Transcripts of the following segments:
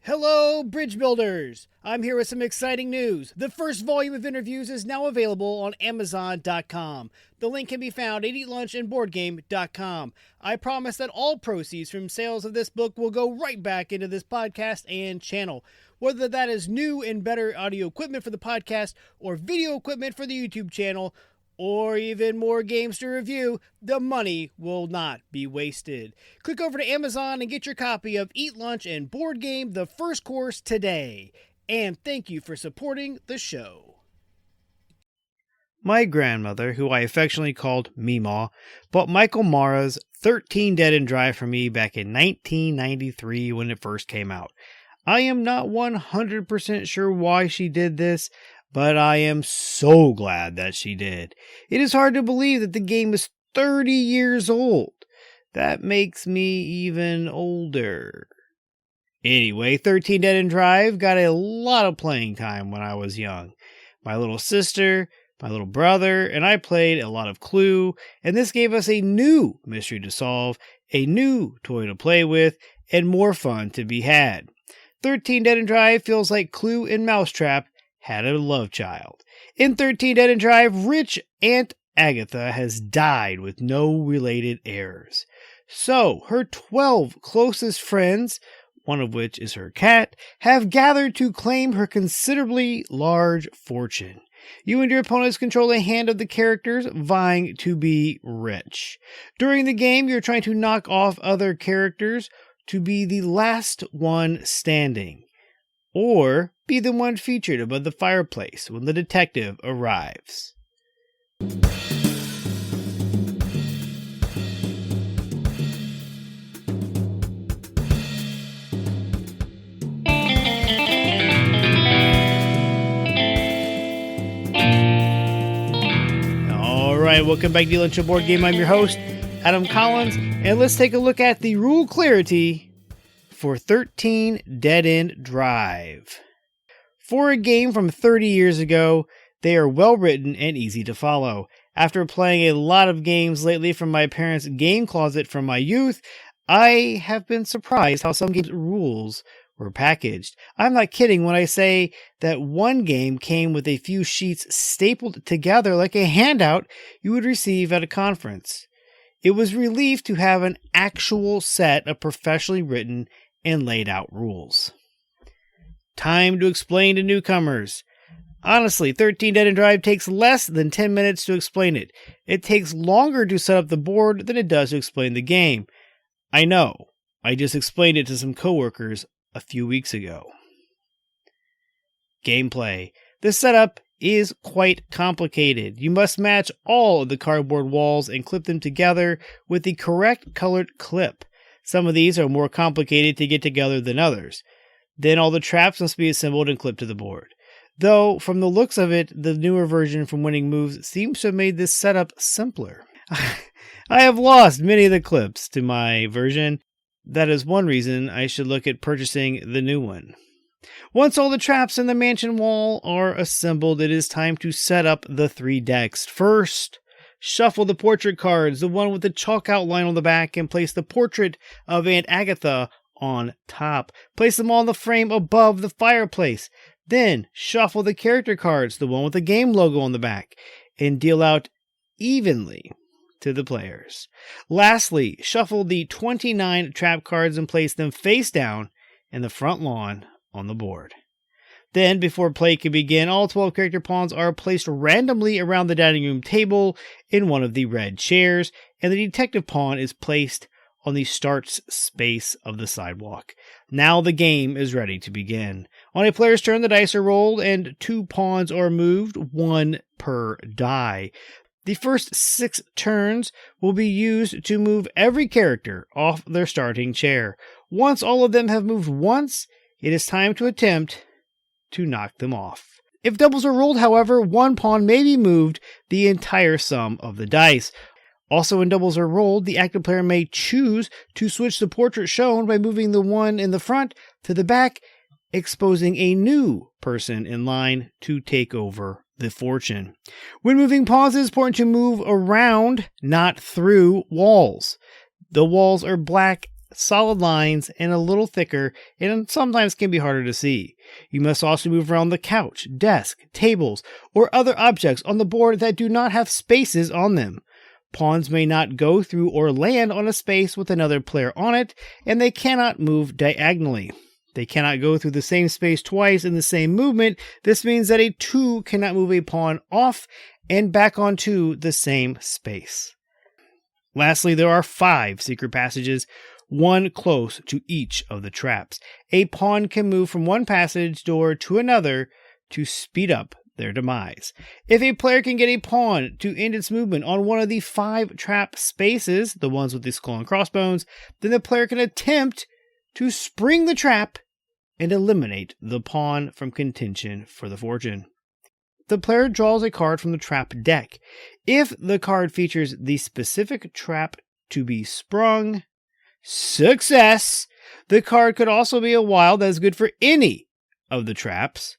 Hello, bridge builders! I'm here with some exciting news. The first volume of interviews is now available on Amazon.com. The link can be found at eatlunchandboardgame.com. I promise that all proceeds from sales of this book will go right back into this podcast and channel. Whether that is new and better audio equipment for the podcast, or video equipment for the YouTube channel, or even more games to review, the money will not be wasted. Click over to Amazon and get your copy of Eat Lunch and Board Game, the first course today. And thank you for supporting the show. My grandmother, who I affectionately called Mee-Maw, bought Michael Marra's 13 Dead and Dry for me back in 1993 when it first came out. I am not 100% sure why she did this, but I am so glad that she did. It is hard to believe that the game is 30 years old. That makes me even older. Anyway, 13 Dead and Drive got a lot of playing time when I was young. My little sister, my little brother, and I played a lot of Clue, and this gave us a new mystery to solve, a new toy to play with, and more fun to be had. 13 Dead and Drive feels like Clue and Mousetrap had a love child. In 13 Dead and Drive, rich Aunt Agatha has died with no related heirs. So, her 12 closest friends, one of which is her cat, have gathered to claim her considerably large fortune. You and your opponents control a hand of the characters vying to be rich. During the game, you're trying to knock off other characters to be the last one standing, or be the one featured above the fireplace when the detective arrives. Alright, welcome back to the Lunch and Board Game. I'm your host, Adam Collins, and let's take a look at the rule clarity for 13 Dead End Drive. For a game from 30 years ago, they are well written and easy to follow. After playing a lot of games lately from my parents' game closet from my youth, I have been surprised how some games' rules were packaged. I'm not kidding when I say that one game came with a few sheets stapled together like a handout you would receive at a conference. It was relief to have an actual set of professionally written and laid out rules. Time to explain to newcomers. Honestly, 13 Dead and Drive takes less than 10 minutes to explain it. It takes longer to set up the board than it does to explain the game. I know. I just explained it to some coworkers a few weeks ago. Gameplay. The setup is quite complicated. You must match all of the cardboard walls and clip them together with the correct colored clip. Some of these are more complicated to get together than others. Then all the traps must be assembled and clipped to the board. Though, from the looks of it, the newer version from Winning Moves seems to have made this setup simpler. I have lost many of the clips to my version. That is one reason I should look at purchasing the new one. Once all the traps in the mansion wall are assembled, it is time to set up the 3 decks. First, shuffle the portrait cards, the one with the chalk outline on the back, and place the portrait of Aunt Agatha on top. Place them all in the frame above the fireplace. Then shuffle the character cards, the one with the game logo on the back, and deal out evenly to the players. Lastly, shuffle the 29 trap cards and place them face down in the front lawn on the board. Then, before play can begin, all 12 character pawns are placed randomly around the dining room table in one of the red chairs, and the detective pawn is placed on the starts space of the sidewalk. Now the game is ready to begin. On a player's turn, the dice are rolled and 2 pawns are moved, 1 per die. The first 6 turns will be used to move every character off their starting chair. Once all of them have moved once, it is time to attempt to knock them off. If doubles are rolled, however, 1 pawn may be moved the entire sum of the dice. Also, when doubles are rolled, the active player may choose to switch the portrait shown by moving the one in the front to the back, exposing a new person in line to take over the fortune. When moving pawns, it is important to move around, not through walls. The walls are black solid lines, and a little thicker, and sometimes can be harder to see. You must also move around the couch, desk, tables, or other objects on the board that do not have spaces on them. Pawns may not go through or land on a space with another player on it, and they cannot move diagonally. They cannot go through the same space twice in the same movement. This means that a 2 cannot move a pawn off and back onto the same space. Lastly, there are 5 secret passages, one close to each of the traps. A pawn can move from one passage door to another to speed up their demise. If a player can get a pawn to end its movement on one of the 5 trap spaces, the ones with the skull and crossbones, then the player can attempt to spring the trap and eliminate the pawn from contention for the fortune. The player draws a card from the trap deck. If the card features the specific trap to be sprung, success! The card could also be a wild that is good for any of the traps,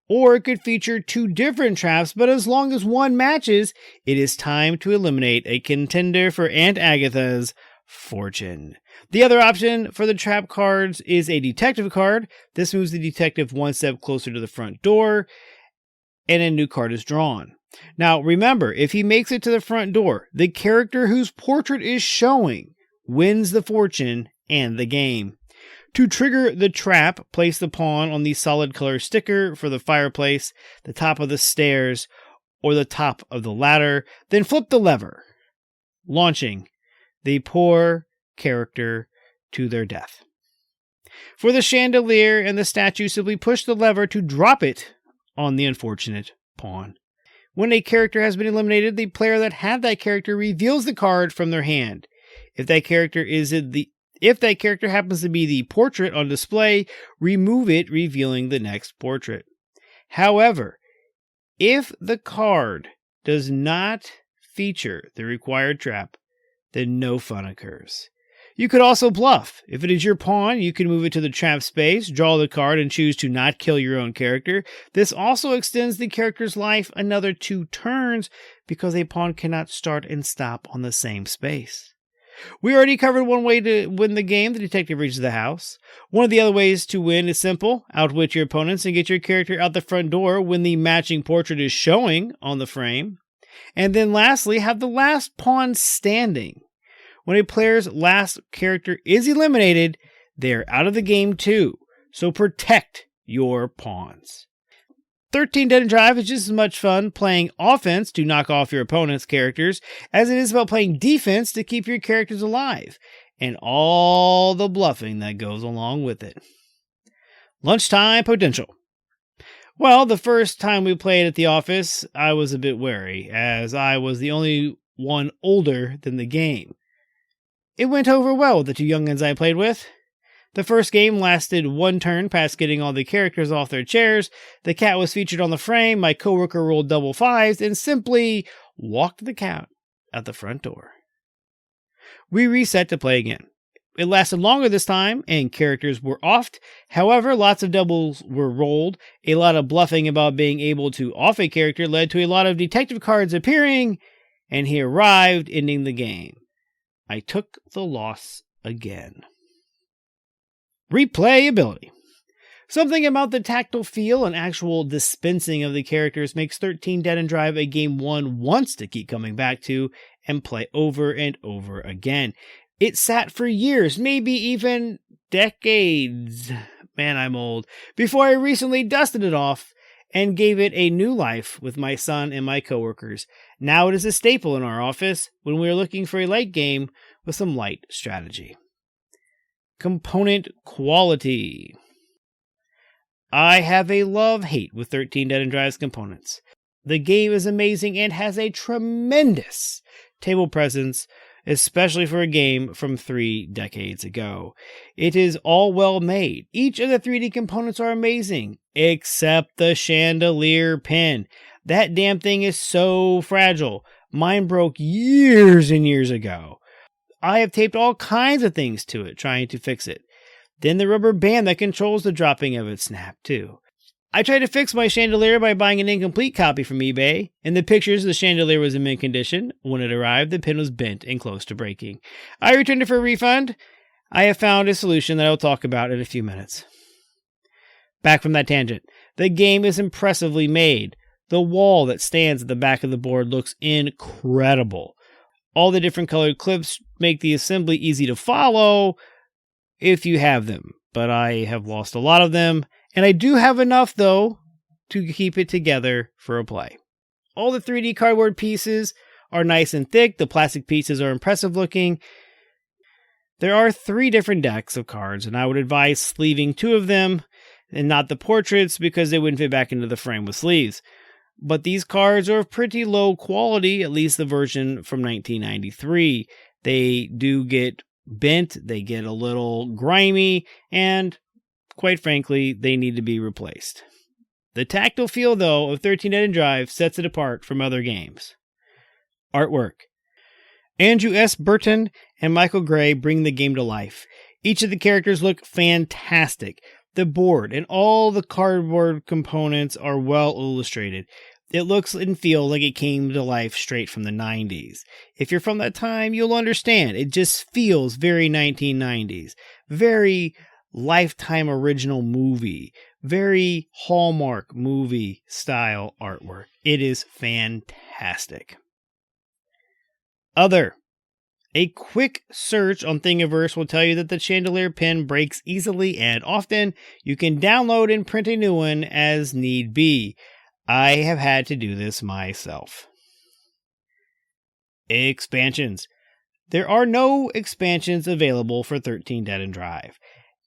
or it could feature 2 different traps, but as long as one matches, it is time to eliminate a contender for Aunt Agatha's fortune. The other option for the trap cards is a detective card. This moves the detective one step closer to the front door, and a new card is drawn. Now, remember, if he makes it to the front door, the character whose portrait is showing wins the fortune and the game. To trigger the trap, place the pawn on the solid color sticker for the fireplace, the top of the stairs, or the top of the ladder, then flip the lever, launching the poor character to their death. For the chandelier and the statue, simply push the lever to drop it on the unfortunate pawn. When a character has been eliminated, the player that had that character reveals the card from their hand. If that character happens to be the portrait on display, remove it, revealing the next portrait. However, if the card does not feature the required trap, then no fun occurs. You could also bluff. If it is your pawn, you can move it to the trap space, draw the card, and choose to not kill your own character. This also extends the character's life another 2 turns because a pawn cannot start and stop on the same space. We already covered one way to win the game. The detective reaches the house. One of the other ways to win is simple. Outwit your opponents and get your character out the front door when the matching portrait is showing on the frame. And then lastly, have the last pawn standing. When a player's last character is eliminated, they're out of the game too. So protect your pawns. 13 Dead and Drive is just as much fun playing offense to knock off your opponent's characters as it is about playing defense to keep your characters alive, and all the bluffing that goes along with it. Lunchtime potential. Well, the first time we played at the office, I was a bit wary, as I was the only one older than the game. It went over well with the 2 young'uns I played with. The first game lasted 1 turn past getting all the characters off their chairs. The cat was featured on the frame. My coworker rolled double 5s and simply walked the cat out the front door. We reset to play again. It lasted longer this time, and characters were offed. However, lots of doubles were rolled. A lot of bluffing about being able to off a character led to a lot of detective cards appearing, and he arrived, ending the game. I took the loss again. Replayability. Something about the tactile feel and actual dispensing of the characters makes 13 Dead and Drive a game one wants to keep coming back to and play over and over again. It sat for years, maybe even decades. Man, I'm old. Before I recently dusted it off and gave it a new life with my son and my coworkers. Now it is a staple in our office when we are looking for a light game with some light strategy. Component quality. I have a love-hate with 13 Dead and Drive's components. The game is amazing and has a tremendous table presence, especially for a game from 3 decades ago. It is all well made. Each of the 3D components are amazing, except the chandelier pin. That damn thing is so fragile. Mine broke years and years ago. I have taped all kinds of things to it, trying to fix it. Then the rubber band that controls the dropping of it snapped too. I tried to fix my chandelier by buying an incomplete copy from eBay. In the pictures, the chandelier was in mint condition. When it arrived, the pin was bent and close to breaking. I returned it for a refund. I have found a solution that I will talk about in a few minutes. Back from that tangent. The game is impressively made. The wall that stands at the back of the board looks incredible. All the different colored clips make the assembly easy to follow if you have them, but I have lost a lot of them, and I do have enough, though, to keep it together for a play. All the 3D cardboard pieces are nice and thick. The plastic pieces are impressive looking. There are 3 different decks of cards, and I would advise sleeving 2 of them and not the portraits because they wouldn't fit back into the frame with sleeves. But these cards are of pretty low quality, at least the version from 1993. They do get bent, they get a little grimy, and quite frankly, they need to be replaced. The tactile feel, though, of 13 Dead and Drive sets it apart from other games. Artwork. Andrew S. Burton and Michael Gray bring the game to life. Each of the characters look fantastic. The board and all the cardboard components are well illustrated. It looks and feels like it came to life straight from the 90s. If you're from that time, you'll understand. It just feels very 1990s. Very Lifetime original movie. Very Hallmark movie style artwork. It is fantastic. Other. A quick search on Thingiverse will tell you that the chandelier pin breaks easily and often. You can download and print a new one as need be. I have had to do this myself. Expansions. There are no expansions available for 13 Dead and Drive.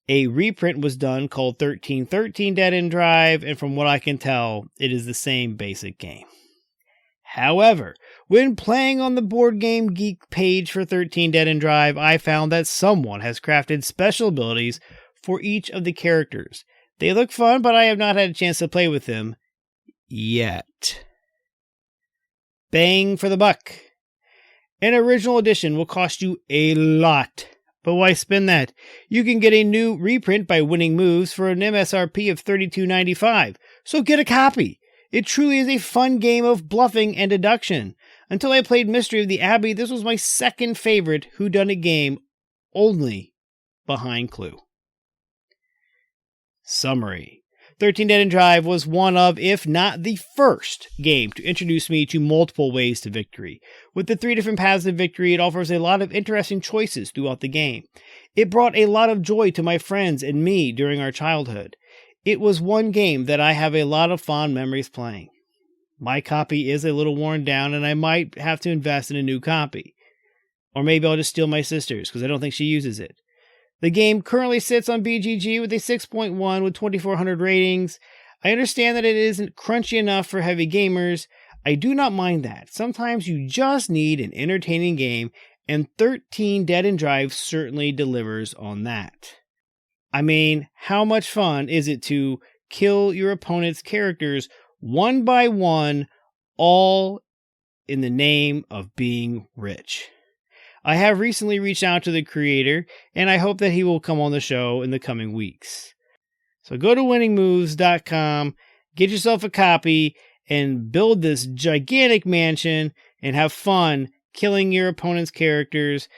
A reprint was done called 1313 Dead and Drive, and from what I can tell, it is the same basic game. However, when playing on the Board Game Geek page for 13 Dead and Drive, I found that someone has crafted special abilities for each of the characters. They look fun, but I have not had a chance to play with them yet. Bang for the buck. An original edition will cost you a lot, but why spend that? You can get a new reprint by Winning Moves for an MSRP of $32.95, so get a copy. It truly is a fun game of bluffing and deduction. Until I played Mystery of the Abbey, this was my second favorite whodunit game, only behind Clue. Summary. 13 Dead and Drive was one of, if not the first, game to introduce me to multiple ways to victory. With the 3 different paths of victory, it offers a lot of interesting choices throughout the game. It brought a lot of joy to my friends and me during our childhood. It was one game that I have a lot of fond memories playing. My copy is a little worn down and I might have to invest in a new copy. Or maybe I'll just steal my sister's because I don't think she uses it. The game currently sits on BGG with a 6.1 with 2,400 ratings. I understand that it isn't crunchy enough for heavy gamers. I do not mind that. Sometimes you just need an entertaining game, and 13 Dead and Drive certainly delivers on that. I mean, how much fun is it to kill your opponent's characters one by one, all in the name of being rich? I have recently reached out to the creator, and I hope that he will come on the show in the coming weeks. So go to winningmoves.com, get yourself a copy, and build this gigantic mansion and have fun killing your opponent's characters.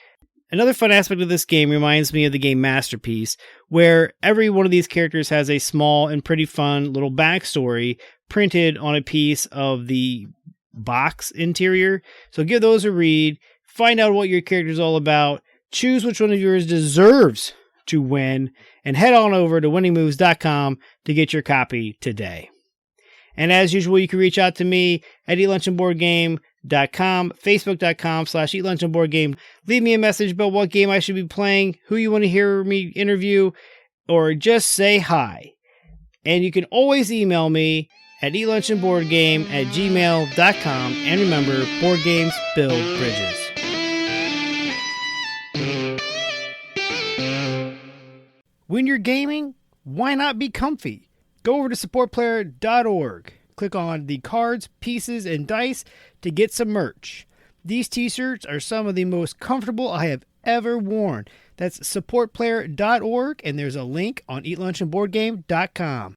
Another fun aspect of this game reminds me of the game Masterpiece, where every one of these characters has a small and pretty fun little backstory printed on a piece of the box interior. So give those a read, find out what your character is all about, choose which one of yours deserves to win, and head on over to winningmoves.com to get your copy today. And as usual, you can reach out to me at eatlunchandboardgame.com, facebook.com/eatlunchandboardgame. Leave me a message about what game I should be playing, who you want to hear me interview, or just say hi. And you can always email me at eatlunchandboardgame@gmail.com. And remember, board games build bridges. When you're gaming, why not be comfy? Go over to supportplayer.org. Click on the cards, pieces, and dice to get some merch. These t-shirts are some of the most comfortable I have ever worn. That's supportplayer.org, and there's a link on eatlunchandboardgame.com.